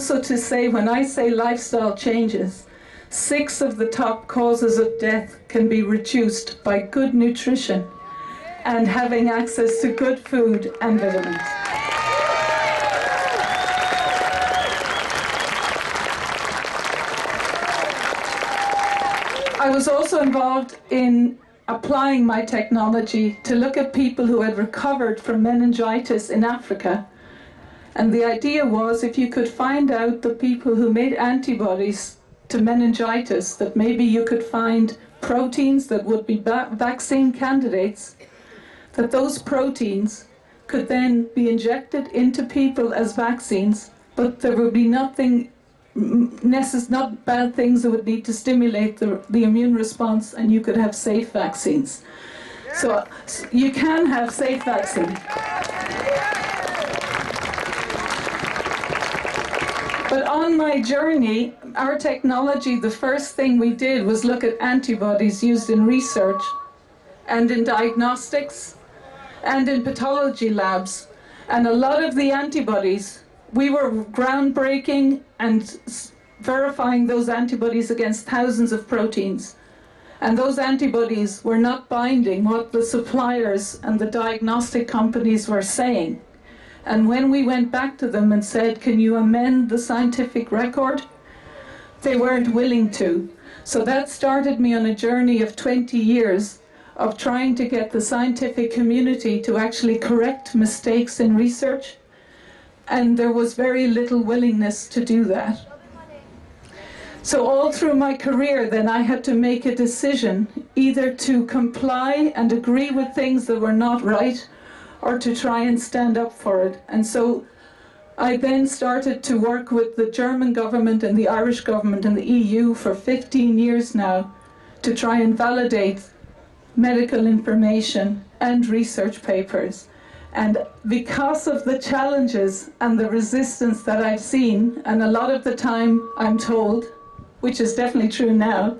also to say, when I say lifestyle changes, 6 of the top causes of death can be reduced by good nutrition and having access to good food and vitamins. I was also involved in applying my technology to look at people who had recovered from meningitis in Africa. And the idea was, if you could find out the people who made antibodies to meningitis, that maybe you could find proteins that would be vaccine candidates, that those proteins could then be injected into people as vaccines, but there would be nothing not bad things that would need to stimulate the immune response, and you could have safe vaccines. So you can have safe vaccines. But on my journey, our technology, the first thing we did was look at antibodies used in research and in diagnostics and in pathology labs. And a lot of the antibodies, we were groundbreaking and verifying those antibodies against thousands of proteins. And those antibodies were not binding what the suppliers and the diagnostic companies were saying. And when we went back to them and said, can you amend the scientific record? They weren't willing to. So that started me on a journey of 20 years of trying to get the scientific community to actually correct mistakes in research. And there was very little willingness to do that. So all through my career then I had to make a decision, either to comply and agree with things that were not right, or to try and stand up for it. And so I then started to work with the German government and the Irish government and the EU for 15 years now to try and validate medical information and research papers. And because of the challenges and the resistance that I've seen, and a lot of the time I'm told, which is definitely true now,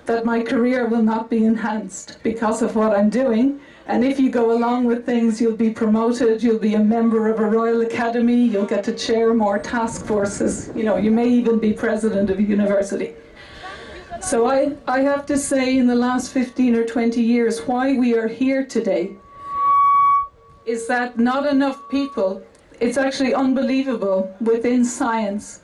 that my career will not be enhanced because of what I'm doing. And if you go along with things, you'll be promoted, you'll be a member of a Royal Academy, you'll get to chair more task forces, you may even be president of a university. So I have to say, in the last 15 or 20 years, why we are here today is that not enough people, it's actually unbelievable within science,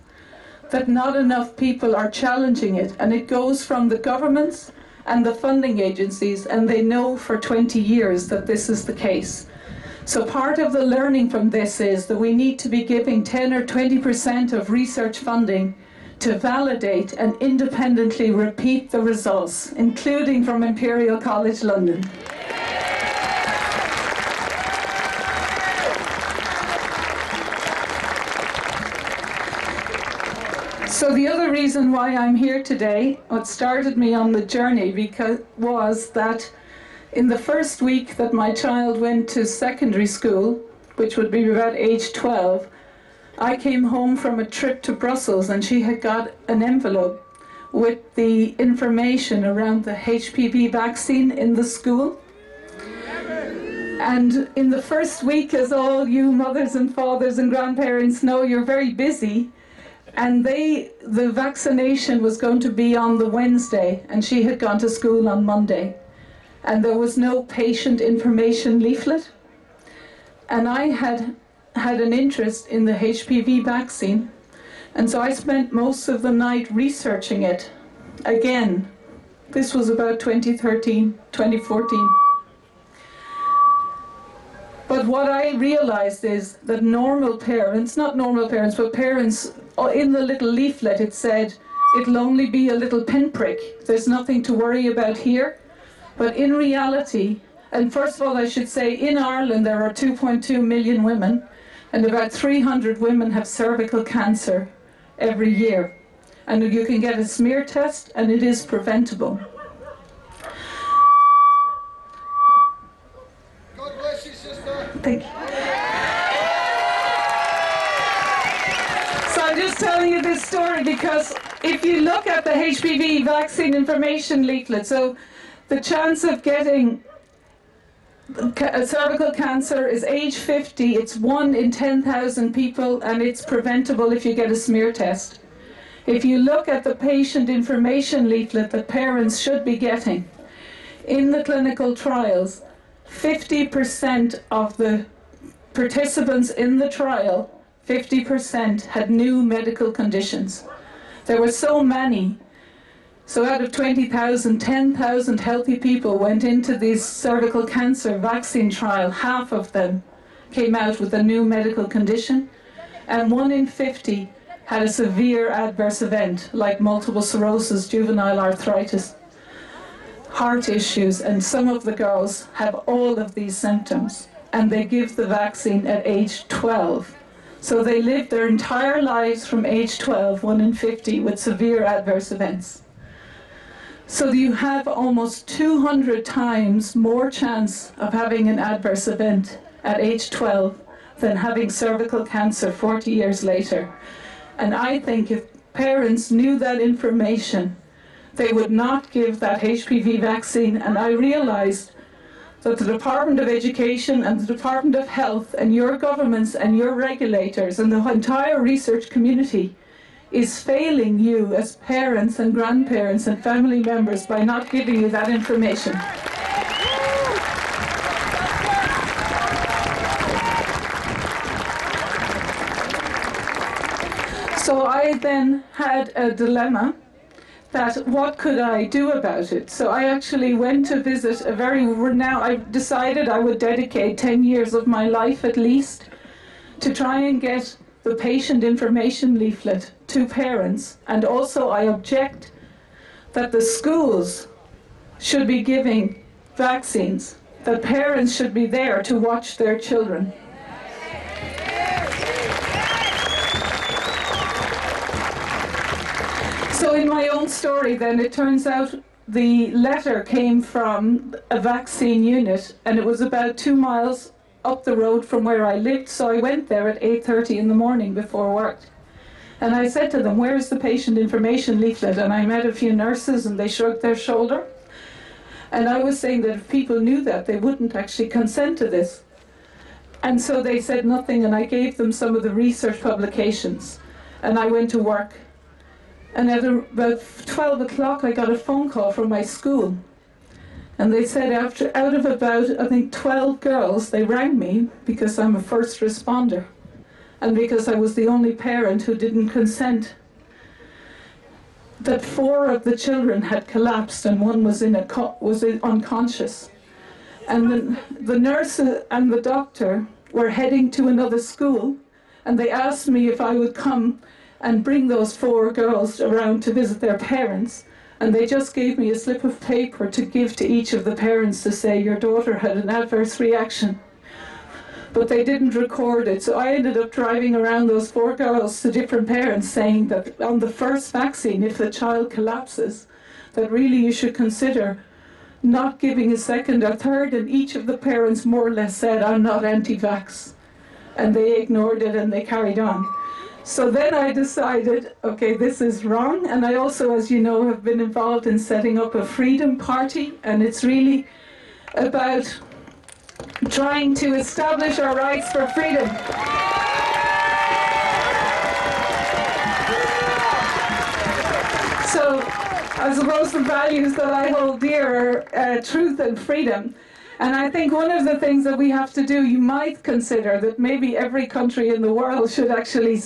that not enough people are challenging it. And it goes from the governments and the funding agencies, and they know for 20 years that this is the case. So part of the learning from this is that we need to be giving 10 or 20% of research funding to validate and independently repeat the results, including from Imperial College London. So the other reason why I'm here today, what started me on the journey, was that in the first week that my child went to secondary school, which would be about age 12, I came home from a trip to Brussels, and she had got an envelope with the information around the HPV vaccine in the school. And in the first week, as all you mothers and fathers and grandparents know, you're very busy. And the vaccination was going to be on the Wednesday, and she had gone to school on Monday. And there was no patient information leaflet. And I had an interest in the HPV vaccine. And so I spent most of the night researching it. Again, this was about 2013, 2014. But what I realized is that normal parents, not normal parents, but parents, in the little leaflet it said, it'll only be a little pinprick. There's nothing to worry about here. But in reality, and first of all I should say, in Ireland there are 2.2 million women, and about 300 women have cervical cancer every year. And you can get a smear test, and it is preventable. God bless you, sister. Thank you. So I'm just telling you this story because if you look at the HPV vaccine information leaflet, so the chance of getting Cervical cancer is age 50, it's 1 in 10,000 people, and it's preventable if you get a smear test. If you look at the patient information leaflet that parents should be getting, in the clinical trials, 50% of the participants in the trial, 50% had new medical conditions. There were so many. So out of 20,000, 10,000 healthy people went into this cervical cancer vaccine trial. Half of them came out with a new medical condition, and 1 in 50 had a severe adverse event like multiple sclerosis, juvenile arthritis, heart issues, and some of the girls have all of these symptoms, and they give the vaccine at age 12. So they live their entire lives from age 12, 1 in 50, with severe adverse events. So you have almost 200 times more chance of having an adverse event at age 12 than having cervical cancer 40 years later. And I think if parents knew that information, they would not give that HPV vaccine. And I realized that the Department of Education and the Department of Health and your governments and your regulators and the entire research community is failing you as parents and grandparents and family members by not giving you that information. So I then had a dilemma that what could I do about it? So I actually went to visit a I decided I would dedicate 10 years of my life at least to try and get the patient information leaflet to parents, and also I object that the schools should be giving vaccines, that parents should be there to watch their children. So in my own story then, it turns out the letter came from a vaccine unit, and it was about 2 miles up the road from where I lived, so I went there at 8:30 in the morning before work. And I said to them, "Where's the patient information leaflet?" And I met a few nurses and they shrugged their shoulder. And I was saying that if people knew that, they wouldn't actually consent to this. And so they said nothing, and I gave them some of the research publications. And I went to work. And at about 12 o'clock, I got a phone call from my school. And they said out of about, I think, 12 girls, they rang me because I'm a first responder and because I was the only parent who didn't consent, that 4 of the children had collapsed and 1 was unconscious. And the nurse and the doctor were heading to another school, and they asked me if I would come and bring those 4 girls around to visit their parents. And they just gave me a slip of paper to give to each of the parents to say, "Your daughter had an adverse reaction." But they didn't record it. So I ended up driving around those 4 girls to different parents saying that on the first vaccine, if the child collapses, that really you should consider not giving a second or third. And each of the parents more or less said, "I'm not anti-vax." And they ignored it and they carried on. So then I decided, okay, this is wrong. And I also, as you know, have been involved in setting up a freedom party. And it's really about trying to establish our rights for freedom. So I suppose the values that I hold dear are truth and freedom. And I think one of the things that we have to do, you might consider that maybe every country in the world should actually,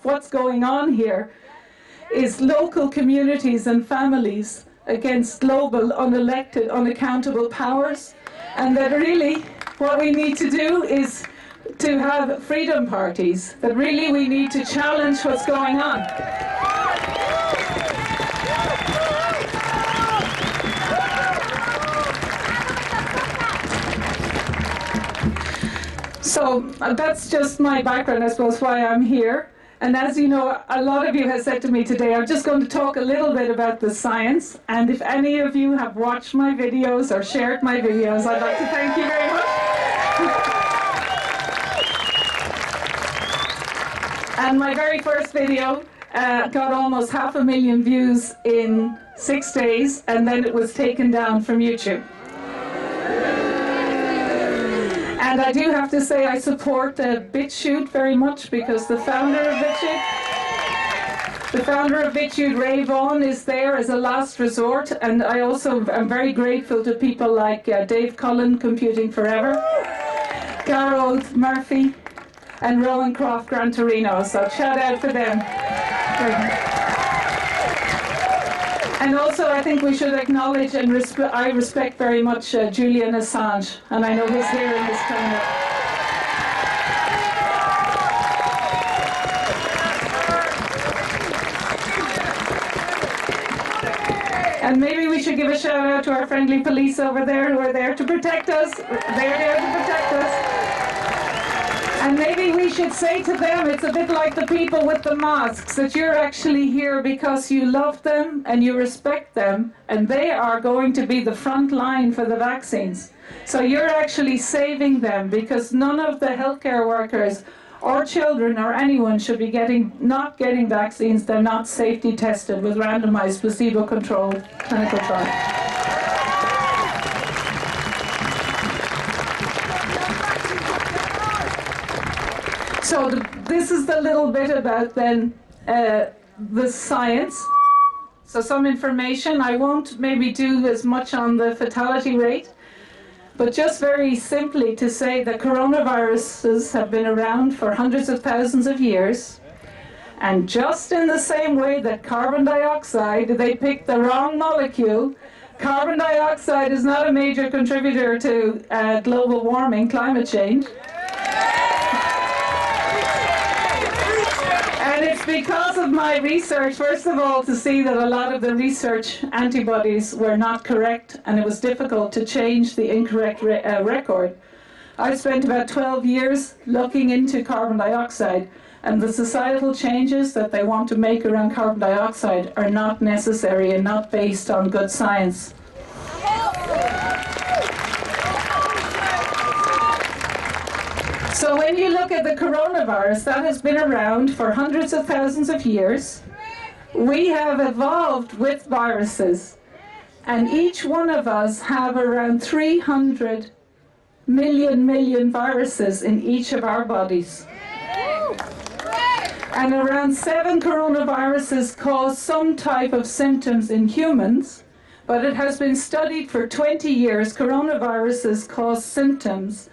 what's going on here is local communities and families against global, unelected, unaccountable powers. And that really what we need to do is to have freedom parties, that really we need to challenge what's going on. So that's just my background, I suppose, why I'm here. And as you know, a lot of you have said to me today, I'm just going to talk a little bit about the science. And if any of you have watched my videos or shared my videos, I'd like to thank you very much. And my very first video got almost 500,000 views in 6 days, and then it was taken down from YouTube. And I do have to say I support BitChute very much, because the founder of BitChute, Ray Vaughan, is there as a last resort. And I also am very grateful to people like Dave Cullen, Computing Forever, Garrow Murphy, and Rowan Croft Gran Torino. So shout out for them. And also, I think we should acknowledge and I respect very much Julian Assange, and I know he's here in this corner. And maybe we should give a shout out to our friendly police over there who are there to protect us. They're there to protect us. And maybe we should say to them, it's a bit like the people with the masks, that you're actually here because you love them and you respect them, and they are going to be the front line for the vaccines. So you're actually saving them, because none of the healthcare workers or children or anyone should be not getting vaccines. They're not safety tested with randomized placebo-controlled clinical trials. So this is the little bit about then the science. So some information. I won't maybe do as much on the fatality rate, but just very simply to say that coronaviruses have been around for hundreds of thousands of years. And just in the same way that carbon dioxide, they picked the wrong molecule. Carbon dioxide is not a major contributor to global warming, climate change. And it's because of my research, first of all, to see that a lot of the research antibodies were not correct, and it was difficult to change the incorrect record. I've spent about 12 years looking into carbon dioxide, and the societal changes that they want to make around carbon dioxide are not necessary and not based on good science. So when you look at the coronavirus, that has been around for hundreds of thousands of years. We have evolved with viruses, and each one of us have around 300 million viruses in each of our bodies. And around 7 coronaviruses cause some type of symptoms in humans, but it has been studied for 20 years. Coronaviruses cause symptoms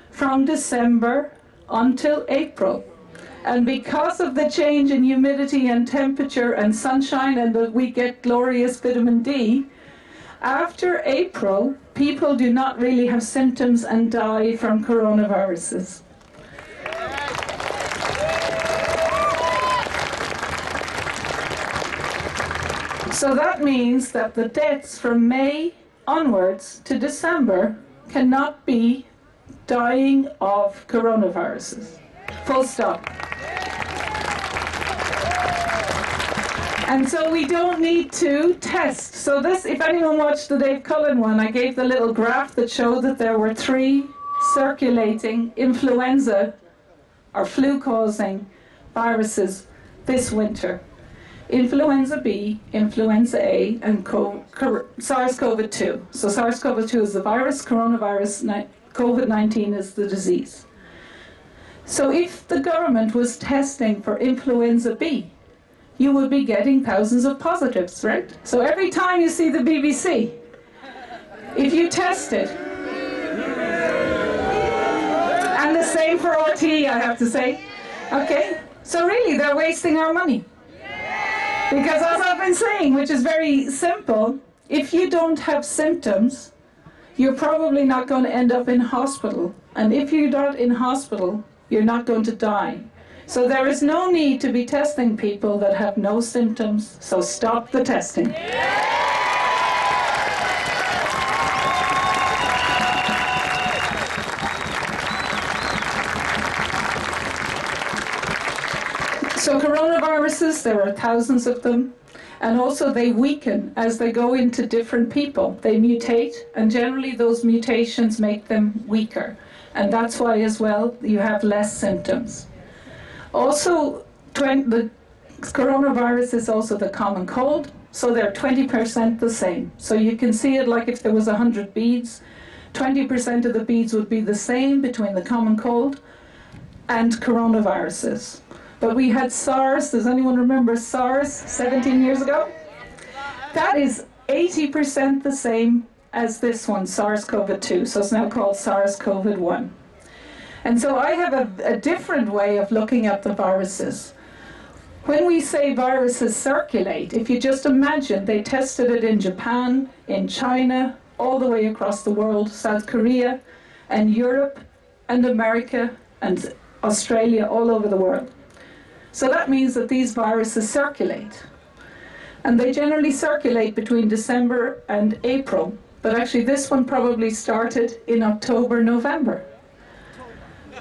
from December until April. And because of the change in humidity and temperature and sunshine, and that we get glorious vitamin D, after April, people do not really have symptoms and die from coronaviruses. So that means that the deaths from May onwards to December cannot be dying of coronaviruses. Full stop. And so we don't need to test. So this, if anyone watched the Dave Cullen one, I gave the little graph that showed that there were 3 circulating influenza or flu-causing viruses this winter. Influenza B, Influenza A, and SARS-CoV-2. So SARS-CoV-2 is the virus, coronavirus, COVID-19 is the disease. So if the government was testing for Influenza B, you would be getting thousands of positives, right? So every time you see the BBC, if you test it, and the same for RT, I have to say, okay? So really, they're wasting our money. Because as I've been saying, which is very simple, if you don't have symptoms, you're probably not going to end up in hospital. And if you're not in hospital, you're not going to die. So there is no need to be testing people that have no symptoms, so stop the testing. So coronaviruses, there are thousands of them, and also they weaken as they go into different people. They mutate, and generally those mutations make them weaker. And that's why as well you have less symptoms. Also, the coronavirus is also the common cold, so they're 20% the same. So you can see it like if there was 100 beads. 20% of the beads would be the same between the common cold and coronaviruses. But we had SARS. Does anyone remember SARS 17 years ago? That is 80% the same as this one, SARS-CoV-2. So it's now called SARS-CoV-1. And so I have a different way of looking at the viruses. When we say viruses circulate, if you just imagine they tested it in Japan, in China, all the way across the world, South Korea, and Europe, and America, and Australia, all over the world. So that means that these viruses circulate. And they generally circulate between December and April, but actually this one probably started in October, November.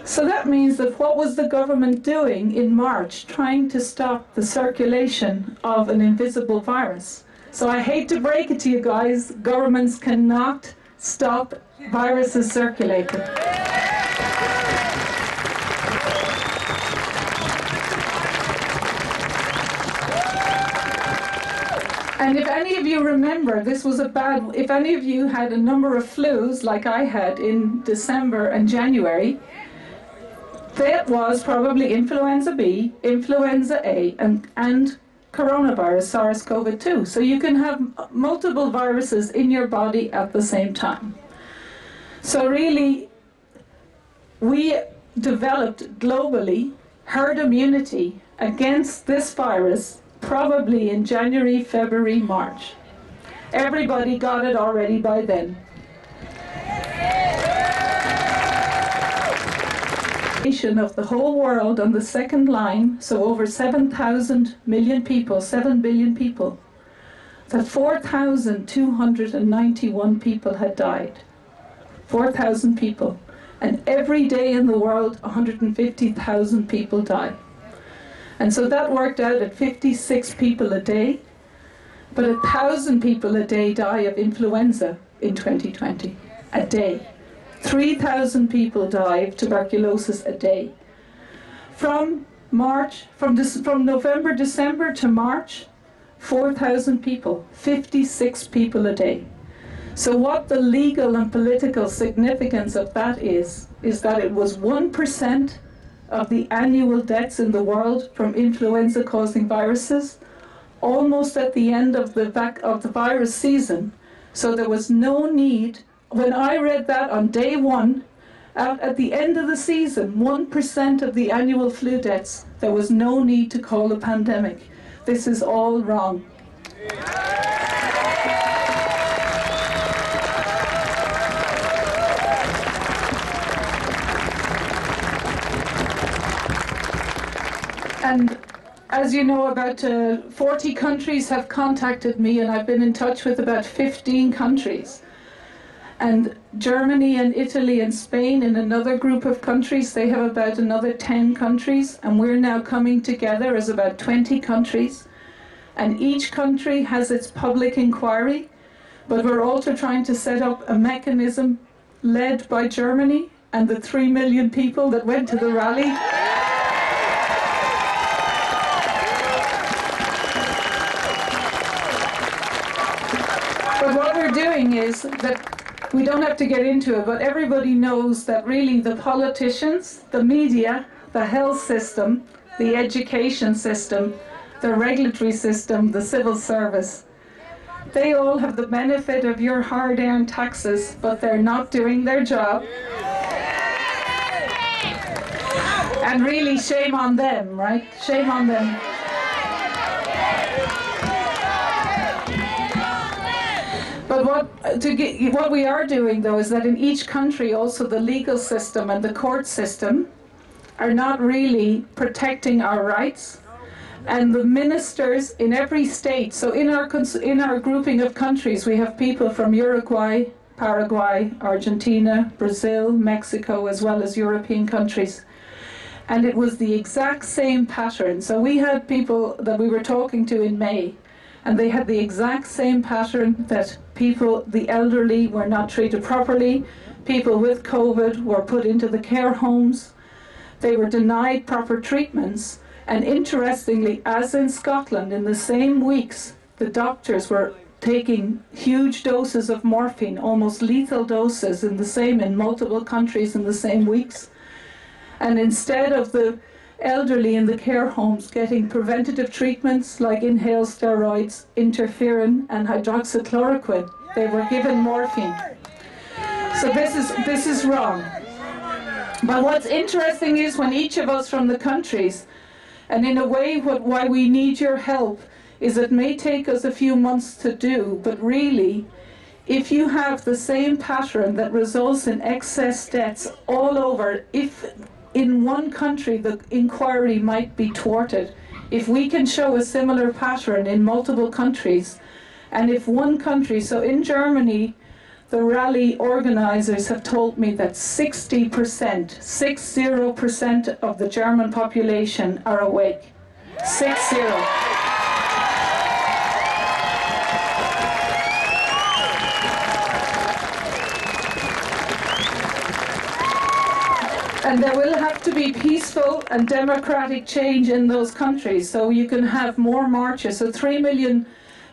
So that means that what was the government doing in March, trying to stop the circulation of an invisible virus? So I hate to break it to you guys, governments cannot stop viruses circulating. And if any of you remember, this was if any of you had a number of flus like I had in December and January, that was probably influenza B, influenza A, and coronavirus, SARS-CoV-2. So you can have multiple viruses in your body at the same time. So really, we developed globally herd immunity against this virus probably in January, February, March. Everybody got it already by then. Of the whole world on the second line, so over 7,000 million people, 7 billion people, that 4,291 people had died. 4,000 people. And every day in the world, 150,000 people die. And so that worked out at 56 people a day, but 1,000 people a day die of influenza in 2020, a day. 3,000 people die of tuberculosis a day. From November, December to March, 4,000 people, 56 people a day. So what the legal and political significance of that is that it was 1% of the annual deaths in the world from influenza-causing viruses, almost at the end of the virus season. So there was no need. When I read that on day one, at the end of the season, 1% of the annual flu deaths, there was no need to call a pandemic. This is all wrong. And as you know, about 40 countries have contacted me, and I've been in touch with about 15 countries. And Germany and Italy and Spain in another group of countries, they have about another 10 countries, and we're now coming together as about 20 countries. And each country has its public inquiry, but we're also trying to set up a mechanism led by Germany and the 3 million people that went to the rally. But what we're doing is that we don't have to get into it, but everybody knows that really the politicians, the media, the health system, the education system, the regulatory system, the civil service, they all have the benefit of your hard-earned taxes, but they're not doing their job. And really, shame on them, right? Shame on them. But what we are doing, though, is that in each country, also the legal system and the court system are not really protecting our rights. And the ministers in every state, so in our grouping of countries, we have people from Uruguay, Paraguay, Argentina, Brazil, Mexico, as well as European countries. And it was the exact same pattern. So we had people that we were talking to in May, and they had the exact same pattern, that people, the elderly, were not treated properly. People with COVID were put into the care homes. They were denied proper treatments. And interestingly, as in Scotland, in the same weeks, the doctors were taking huge doses of morphine, almost lethal doses in multiple countries in the same weeks. And instead of the elderly in the care homes getting preventative treatments like inhaled steroids, interferon and hydroxychloroquine, they were given morphine. So this is wrong. But what's interesting is when each of us from the countries, and in a way why we need your help, is it may take us a few months to do, but really, if you have the same pattern that results in excess deaths all over, if in one country the inquiry might be thwarted, if we can show a similar pattern in multiple countries, and if one country, so in Germany, the rally organizers have told me that 60% of the German population are awake. 60. And there will have to be peaceful and democratic change in those countries, so you can have more marches. So 3 million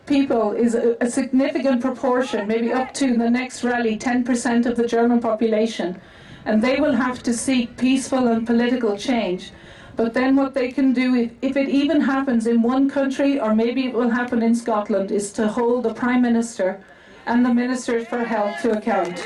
people is a significant proportion, maybe up to the next rally, 10% of the German population. And they will have to seek peaceful and political change. But then what they can do, if it even happens in one country, or maybe it will happen in Scotland, is to hold the Prime Minister and the Ministers for Health to account.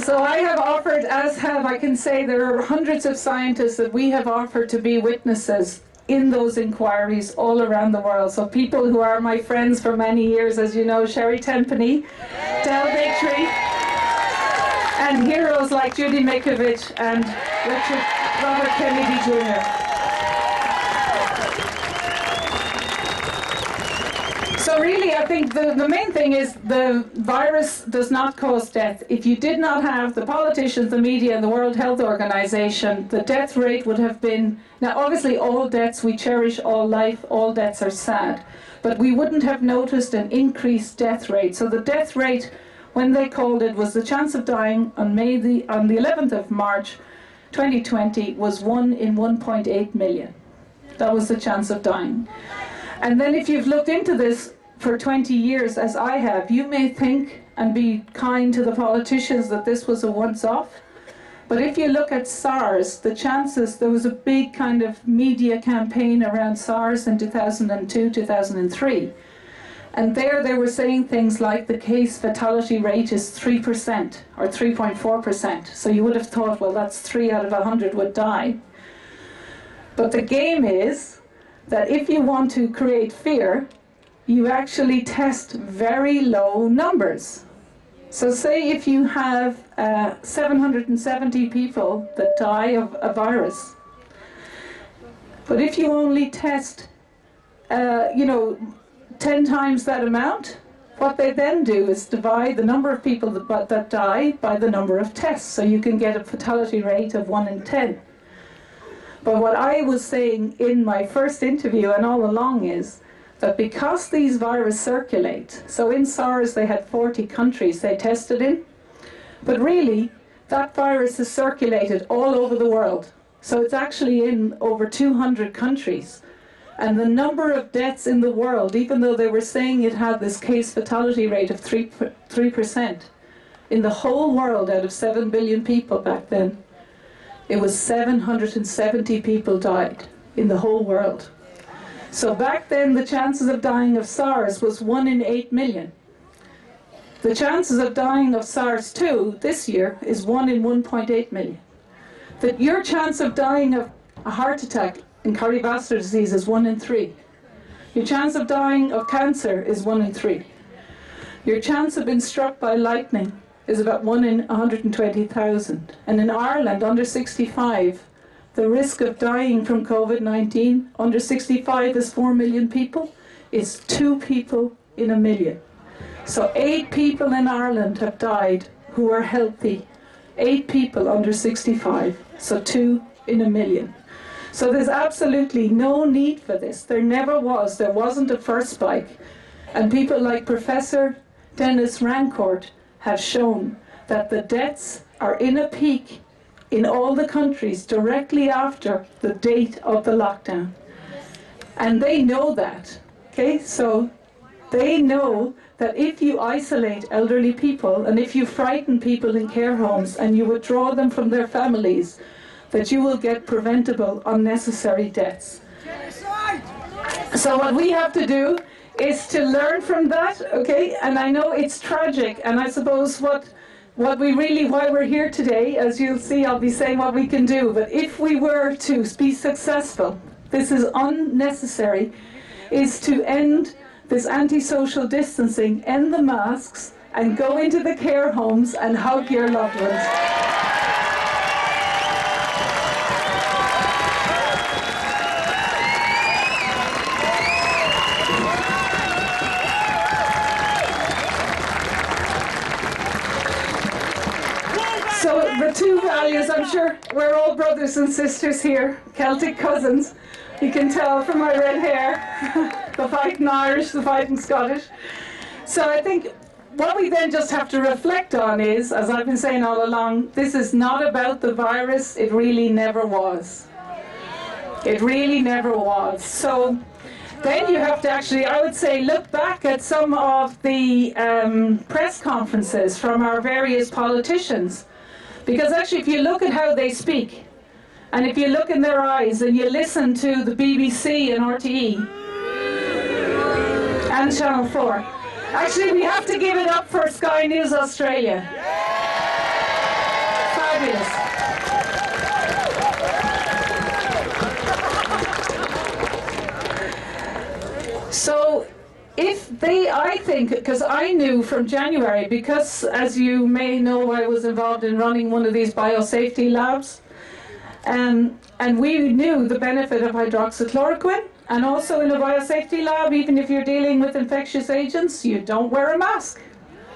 So I have offered, I can say there are hundreds of scientists that we have offered to be witnesses in those inquiries all around the world. So people who are my friends for many years, as you know, Sherry Tenpenny, Del Victory, and heroes like Judy Mikovich and Robert Kennedy Jr. So really, I think the main thing is the virus does not cause death. If you did not have the politicians, the media, and the World Health Organization, the death rate would have been... Now, obviously, all deaths, we cherish all life, all deaths are sad, but we wouldn't have noticed an increased death rate. So the death rate, when they called it, was the chance of dying on the 11th of March 2020 was 1 in 1.8 million. That was the chance of dying. And then if you've looked into this for 20 years, as I have, you may think and be kind to the politicians that this was a once-off. But if you look at SARS, the chances, there was a big kind of media campaign around SARS in 2002, 2003. And there they were saying things like the case fatality rate is 3% or 3.4%. So you would have thought, well, that's 3 out of 100 would die. But the game is that if you want to create fear, you actually test very low numbers. So say if you have 770 people that die of a virus, but if you only test 10 times that amount, what they then do is divide the number of people that die by the number of tests, so you can get a fatality rate of 1 in 10. But what I was saying in my first interview and all along is that because these viruses circulate, so in SARS they had 40 countries they tested in, but really that virus is circulated all over the world. So it's actually in over 200 countries. And the number of deaths in the world, even though they were saying it had this case fatality rate of 3%, in the whole world out of 7 billion people back then, it was 770 people died in the whole world. So back then the chances of dying of SARS was 1 in 8 million. The chances of dying of SARS-2 this year is 1 in 1.8 million. That your chance of dying of a heart attack and cardiovascular disease is 1 in 3. Your chance of dying of cancer is 1 in 3. Your chance of being struck by lightning is about 1 in 120,000. And in Ireland, under 65, the risk of dying from COVID-19 under 65 is 4 million people. It's 2 people in a million. So 8 people in Ireland have died who are healthy. 8 people under 65, so 2 in a million. So there's absolutely no need for this. There never was. There wasn't a first spike. And people like Professor Dennis Rancourt have shown that the deaths are in a peak in all the countries directly after the date of the lockdown. And they know that, okay? So they know that if you isolate elderly people and if you frighten people in care homes and you withdraw them from their families, that you will get preventable unnecessary deaths. So what we have to do is to learn from that, okay? And I know it's tragic, and I suppose why we're here today, as you'll see, I'll be saying what we can do, but if we were to be successful, this is unnecessary, is to end this anti-social distancing, end the masks, and go into the care homes and hug your loved ones. So the two values, I'm sure we're all brothers and sisters here, Celtic cousins. You can tell from my red hair, the fighting Irish, the fighting Scottish. So I think what we then just have to reflect on is, as I've been saying all along, this is not about the virus. It really never was. It really never was. So then you have to actually, I would say, look back at some of the press conferences from our various politicians. Because actually, if you look at how they speak, and if you look in their eyes and you listen to the BBC and RTE and Channel 4, actually we have to give it up for Sky News Australia. Fabulous. So if they, I think, because I knew from January, because as you may know, I was involved in running one of these biosafety labs, and we knew the benefit of hydroxychloroquine, and also in a biosafety lab, even if you're dealing with infectious agents, you don't wear a mask,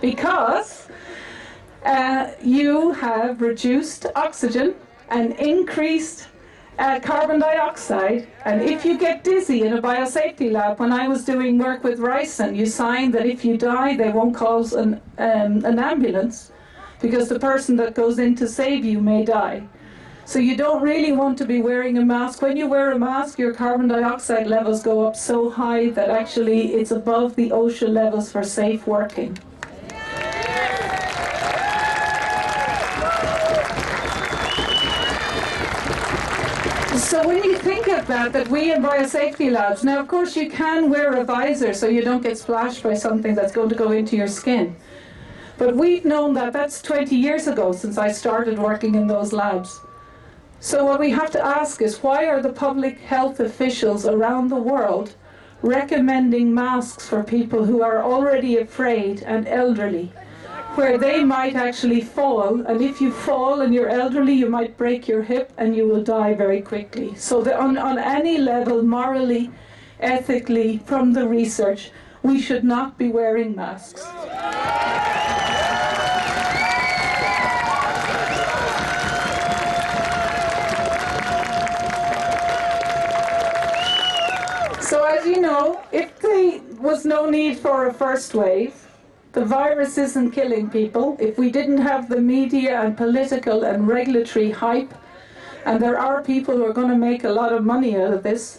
because you have reduced oxygen and increased carbon dioxide, and if you get dizzy in a biosafety lab, when I was doing work with Ryson, you sign that if you die, they won't call an ambulance, because the person that goes in to save you may die. So you don't really want to be wearing a mask. When you wear a mask, your carbon dioxide levels go up so high that actually it's above the OSHA levels for safe working. So when you think of that we in biosafety labs, now of course you can wear a visor so you don't get splashed by something that's going to go into your skin. But we've known that that's 20 years ago since I started working in those labs. So what we have to ask is, why are the public health officials around the world recommending masks for people who are already afraid and elderly, where they might actually fall, and if you fall and you're elderly, you might break your hip and you will die very quickly. So on any level, morally, ethically, from the research, we should not be wearing masks. So as you know, if there was no need for a first wave, the virus isn't killing people, if we didn't have the media and political and regulatory hype, and there are people who are going to make a lot of money out of this,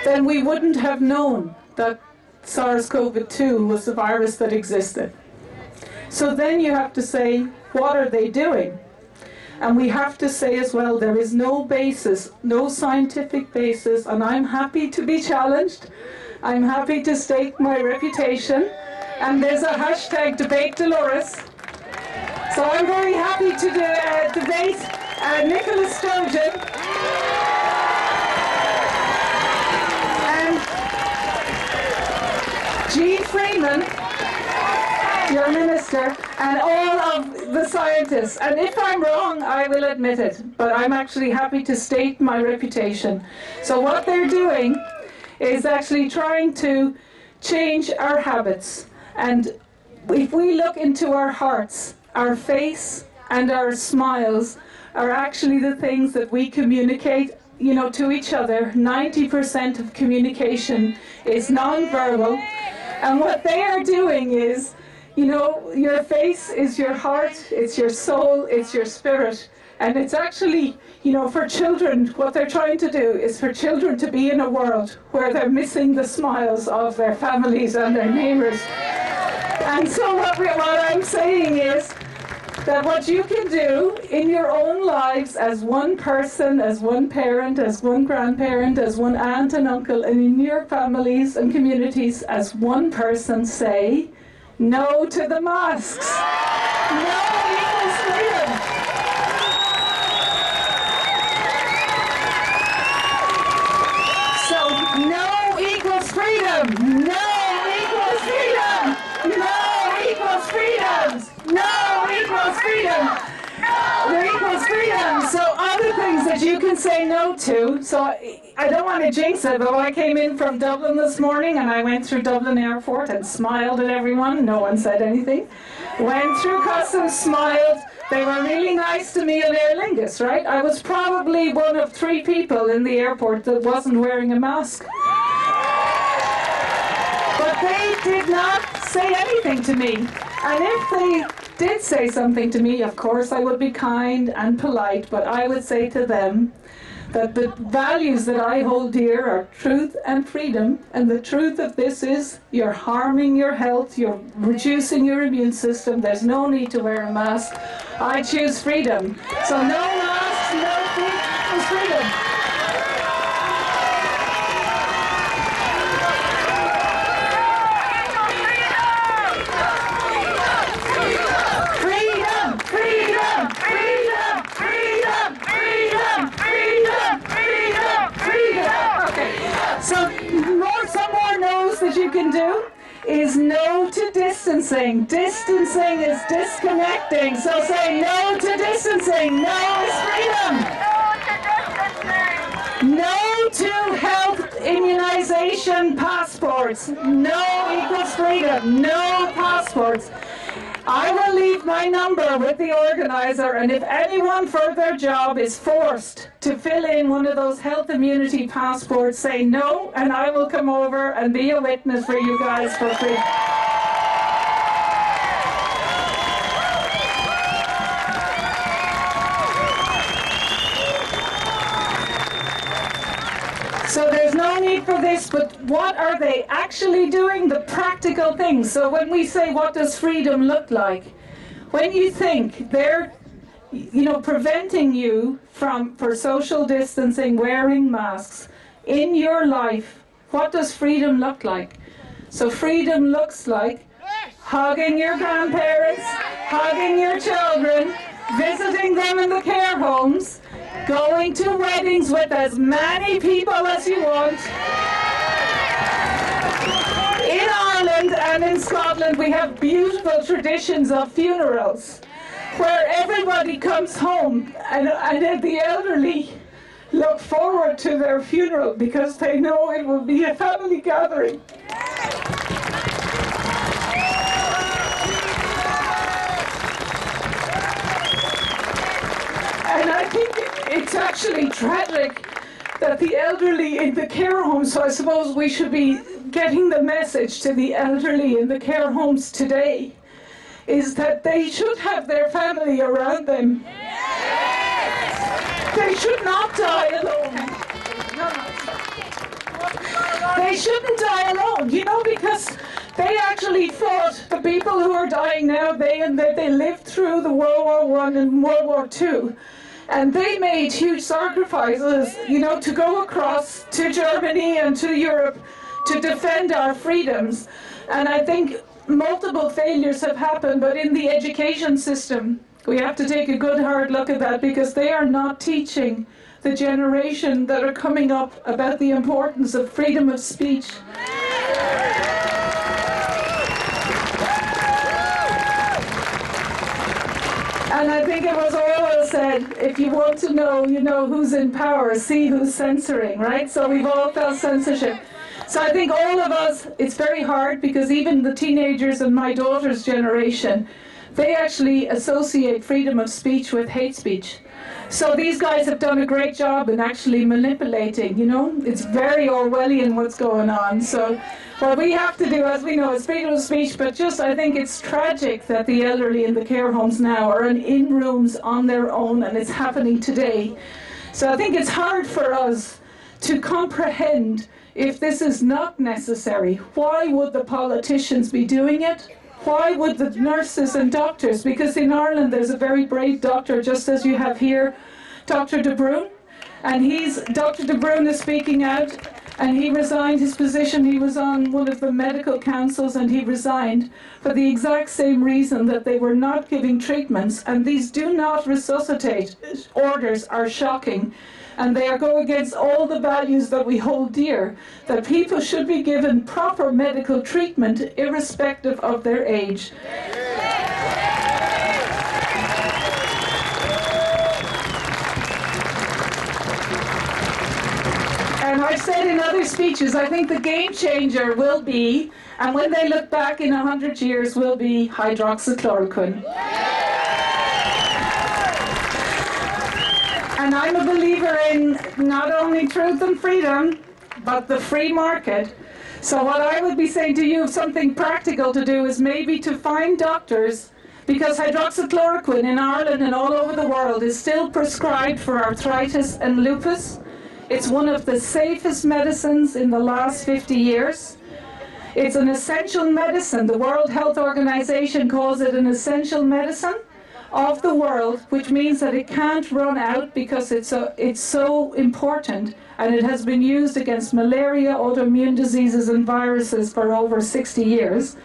then we wouldn't have known that SARS-CoV-2 was the virus that existed. So then you have to say, what are they doing? And we have to say as well, there is no basis, no scientific basis, and I'm happy to be challenged. I'm happy to stake my reputation. And there's a hashtag debate Dolores. So I'm very happy to debate Nicola Sturgeon and Jean Freeman, your minister, and all of the scientists. And if I'm wrong, I will admit it. But I'm actually happy to state my reputation. So what they're doing is actually trying to change our habits. And if we look into our hearts, our face and our smiles are actually the things that we communicate, to each other. 90% of communication is non-verbal. And what they are doing is You know, your face is your heart, it's your soul, it's your spirit. And it's actually, you know, for children, what they're trying to do is for children to be in a world where they're missing the smiles of their families and their neighbours. And so what I'm saying is that what you can do in your own lives as one person, as one parent, as one grandparent, as one aunt and uncle, and in your families and communities as one person, say no to the masks. No equals freedom. No equals freedom! No equals freedom! No equals freedoms! No equals freedom! No equals freedom! So other things that you can say no to, so I don't want to jinx it, but I came in from Dublin this morning and I went through Dublin Airport and smiled at everyone. No one said anything. Went through customs, smiled. They were really nice to me in Aer Lingus, right? I was probably one of 3 people in the airport that wasn't wearing a mask. But they did not say anything to me. And if they did say something to me, of course I would be kind and polite, but I would say to them that the values that I hold dear are truth and freedom, and the truth of this is you're harming your health, you're reducing your immune system, there's no need to wear a mask. I choose freedom. So no masks, no freedom. Some more no's that you can do is no to distancing. Distancing is disconnecting. So say no to distancing. No is freedom. No to health immunization passports. No equals freedom. No passports. I will leave my number with the organizer, and if anyone for their job is forced to fill in one of those health immunity passports, say no, and I will come over and be a witness for you guys for free. So there's no need for this, but what are they actually doing? The practical things. So when we say, what does freedom look like? When you think they're, preventing you for social distancing, wearing masks in your life, what does freedom look like? So freedom looks like hugging your grandparents, hugging your children, visiting them in the care homes, going to weddings with as many people as you want. In Ireland and in Scotland, we have beautiful traditions of funerals where everybody comes home and the elderly look forward to their funeral because they know it will be a family gathering. And I think it's actually tragic that the elderly in the care homes, so I suppose we should be getting the message to the elderly in the care homes today, is that they should have their family around them. They should not die alone. They shouldn't die alone, because they actually fought, the people who are dying now, they lived through the World War I and World War II. And they made huge sacrifices, to go across to Germany and to Europe to defend our freedoms. And I think multiple failures have happened, but in the education system, we have to take a good hard look at that because they are not teaching the generation that are coming up about the importance of freedom of speech. And I think it was Orwell said, if you want to know, who's in power, see who's censoring, right? So we've all felt censorship. So I think all of us, it's very hard because even the teenagers in my daughter's generation they actually associate freedom of speech with hate speech. So these guys have done a great job in actually manipulating, you know. It's very Orwellian what's going on. So what we have to do, as we know, is freedom of speech, but just I think it's tragic that the elderly in the care homes now are in rooms on their own, and it's happening today. So I think it's hard for us to comprehend if this is not necessary. Why would the politicians be doing it? Why would the nurses and doctors? Because in Ireland there's a very brave doctor, just as you have here, Dr. De Bruin. And Dr. De Bruin is speaking out, and he resigned his position. He was on one of the medical councils, and he resigned for the exact same reason, that they were not giving treatments. And these do not resuscitate orders are shocking. And they go against all the values that we hold dear, that people should be given proper medical treatment irrespective of their age. And I've said in other speeches, I think the game changer will be, and when they look back in 100 years, will be hydroxychloroquine. And I'm a believer in not only truth and freedom, but the free market. So what I would be saying to you, something practical to do, is maybe to find doctors, because hydroxychloroquine in Ireland and all over the world is still prescribed for arthritis and lupus. It's one of the safest medicines in the last 50 years. It's an essential medicine. The World Health Organization calls it an essential medicine of the world, which means that it can't run out because it's so important, and it has been used against malaria, autoimmune diseases and viruses for over 60 years.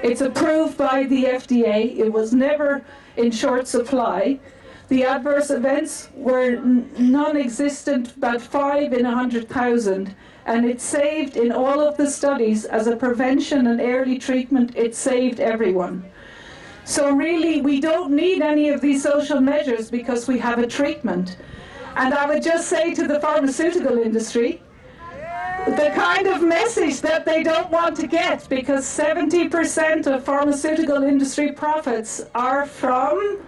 It's approved by the FDA. It was never in short supply. The adverse events were non-existent, about 5 in 100,000, and it saved, in all of the studies, as a prevention and early treatment, it saved everyone. So really, we don't need any of these social measures because we have a treatment. And I would just say to the pharmaceutical industry, the kind of message that they don't want to get, because 70% of pharmaceutical industry profits are from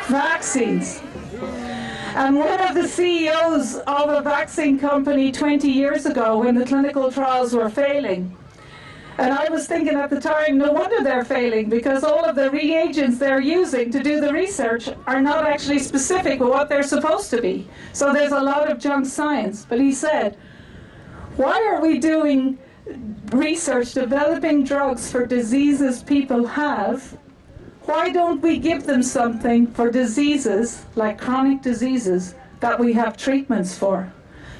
vaccines. And one of the CEOs of a vaccine company 20 years ago, when the clinical trials were failing, and I was thinking at the time, no wonder they're failing, because all of the reagents they're using to do the research are not actually specific with what they're supposed to be. So there's a lot of junk science. But he said, why are we doing research, developing drugs for diseases people have? Why don't we give them something for diseases, like chronic diseases, that we have treatments for?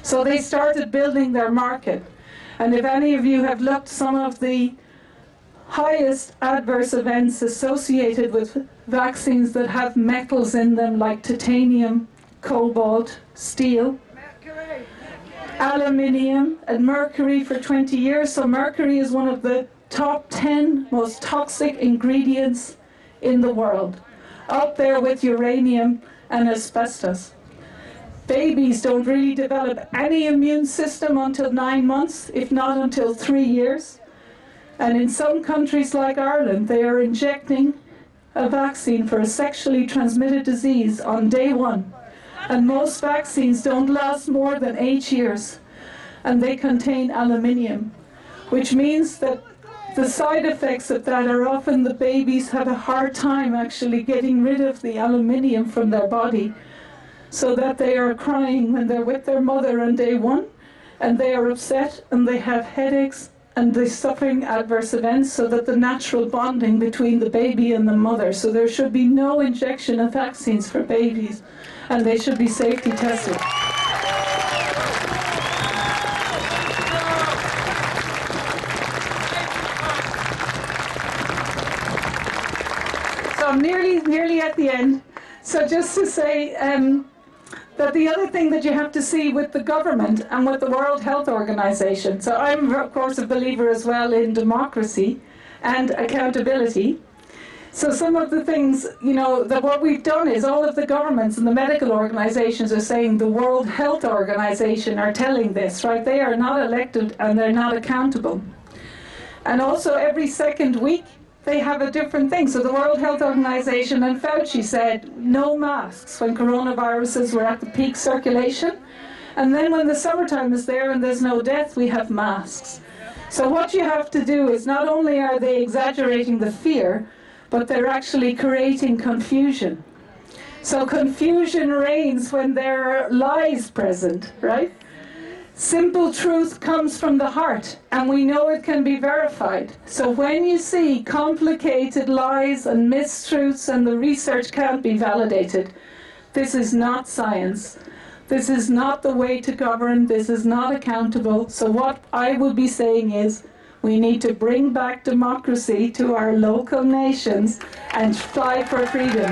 So they started building their market. And if any of you have looked, some of the highest adverse events associated with vaccines that have metals in them, like titanium, cobalt, steel, aluminium, and mercury for 20 years. So mercury is one of the top 10 most toxic ingredients in the world, up there with uranium and asbestos. Babies don't really develop any immune system until 9 months, if not until 3 years. And in some countries like Ireland, they are injecting a vaccine for a sexually transmitted disease on day 1. And most vaccines don't last more than 8 years. And they contain aluminium, which means that the side effects of that are often the babies have a hard time actually getting rid of the aluminium from their body, so that they are crying when they're with their mother on day 1, and they are upset and they have headaches and they're suffering adverse events, so that the natural bonding between the baby and the mother. So there should be no injection of vaccines for babies, and they should be safety tested. So I'm nearly at the end. So just to say, that the other thing that you have to see with the government and with the World Health Organization, so I'm of course a believer as well in democracy and accountability. So some of the things, that what we've done is all of the governments and the medical organizations are saying the World Health Organization are telling this, right? They are not elected and they're not accountable. And also every second week, they have a different thing. So the World Health Organization and Fauci said no masks when coronaviruses were at the peak circulation. And then when the summertime is there and there's no death, we have masks. So what you have to do is not only are they exaggerating the fear, but they're actually creating confusion. So confusion reigns when there are lies present, right? Simple truth comes from the heart, and we know it can be verified. So when you see complicated lies and mistruths and the research can't be validated, this is not science. This is not the way to govern. This is not accountable. So what I would be saying is we need to bring back democracy to our local nations and fight for freedom.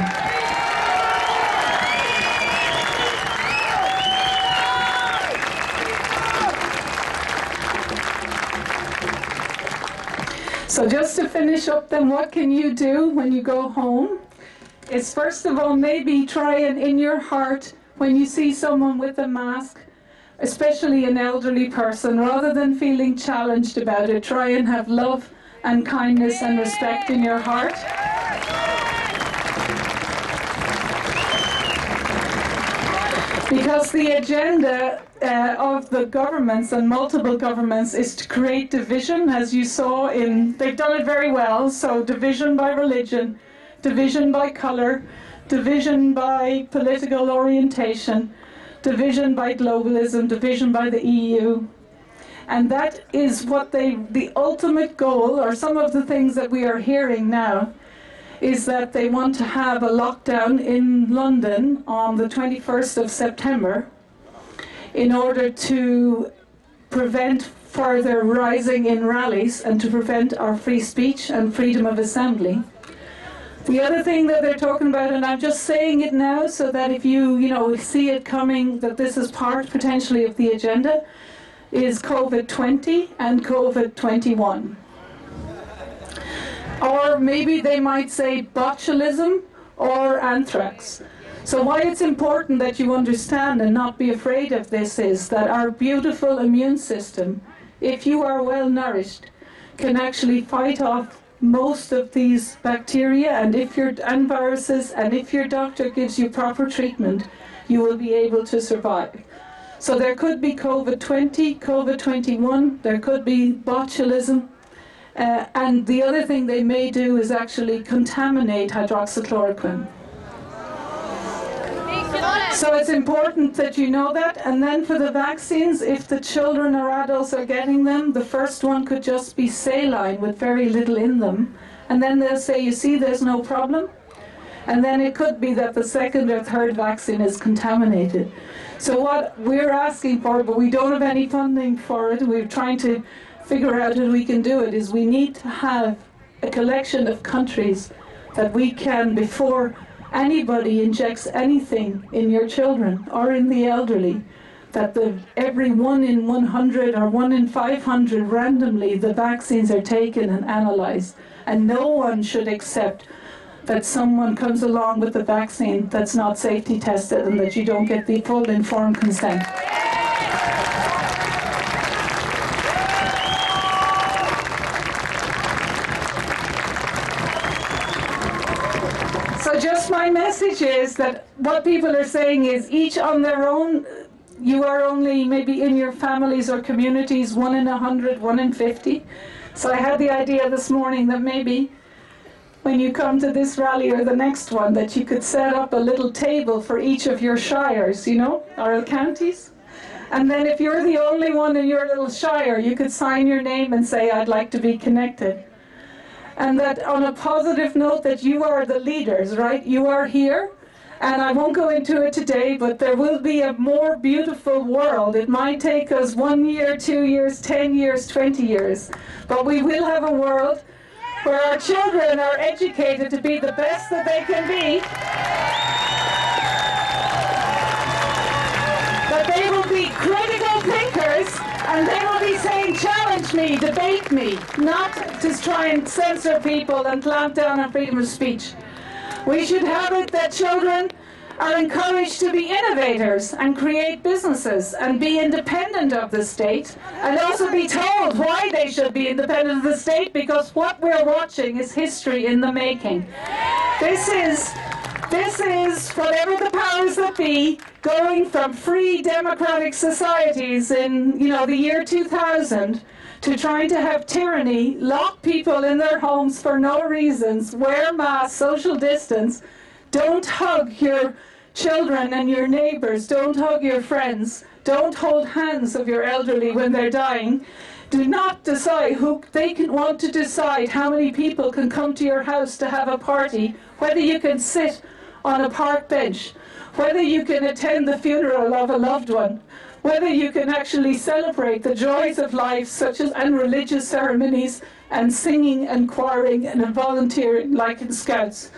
So just to finish up then, what can you do when you go home? Is first of all, maybe try and in your heart, when you see someone with a mask, especially an elderly person, rather than feeling challenged about it, try and have love and kindness and respect in your heart. Because the agenda of the governments and multiple governments is to create division, as you saw they've done it very well, so division by religion, division by color, division by political orientation, division by globalism, division by the EU. And that is what the ultimate goal, or some of the things that we are hearing now, is that they want to have a lockdown in London on the 21st of September in order to prevent further rising in rallies and to prevent our free speech and freedom of assembly. The other thing that they're talking about, and I'm just saying it now so that if you see it coming, that this is part potentially of the agenda, is COVID-20 and COVID-21. Or maybe they might say botulism or anthrax. So why it's important that you understand and not be afraid of this is that our beautiful immune system, if you are well nourished, can actually fight off most of these bacteria, and viruses, and if your doctor gives you proper treatment, you will be able to survive. So there could be COVID-20, COVID-21, there could be botulism, and the other thing they may do is actually contaminate hydroxychloroquine. So it's important that you know that. And then for the vaccines, if the children or adults are getting them, the first one could just be saline with very little in them. And then they'll say, you see, there's no problem. And then it could be that the second or third vaccine is contaminated. So what we're asking for, but we don't have any funding for it, we're trying to figure out how we can do it, is we need to have a collection of countries that we can, before anybody injects anything in your children or in the elderly, that every 1 in 100 or 1 in 500 randomly the vaccines are taken and analysed. And no one should accept that someone comes along with the vaccine that's not safety tested and that you don't get the full informed consent. So just my message is that what people are saying is each on their own, you are only maybe in your families or communities 1 in 100, 1 in 50. So I had the idea this morning that maybe when you come to this rally or the next one, that you could set up a little table for each of your shires, or counties. And then if you're the only one in your little shire, you could sign your name and say, I'd like to be connected. And that on a positive note, that you are the leaders, right? You are here. And I won't go into it today, but there will be a more beautiful world. It might take us 1 year, 2 years, 10 years, 20 years. But we will have a world where our children are educated to be the best that they can be. That they will be critical thinkers, and they will be saying, challenge me, debate me, not to try and censor people and clamp down on freedom of speech. We should have it that children are encouraged to be innovators and create businesses and be independent of the state, and also be told why they should be independent of the state, because what we're watching is history in the making. This is whatever the powers that be, going from free democratic societies in the year 2000 to trying to have tyranny, lock people in their homes for no reasons, wear masks, social distance, don't hug your children and your neighbours, don't hug your friends, don't hold hands of your elderly when they're dying. Do not decide who they want to decide how many people can come to your house to have a party, whether you can sit on a park bench, whether you can attend the funeral of a loved one, whether you can actually celebrate the joys of life, such as and religious ceremonies and singing and choiring and volunteering like in Scouts.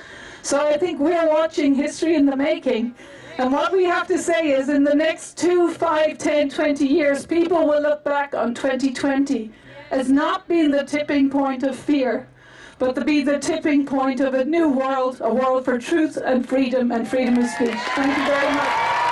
So I think we're watching history in the making. And what we have to say is, in the next 2, 5, 10, 20 years, people will look back on 2020 as not being the tipping point of fear, but to be the tipping point of a new world, a world for truth and freedom of speech. Thank you very much.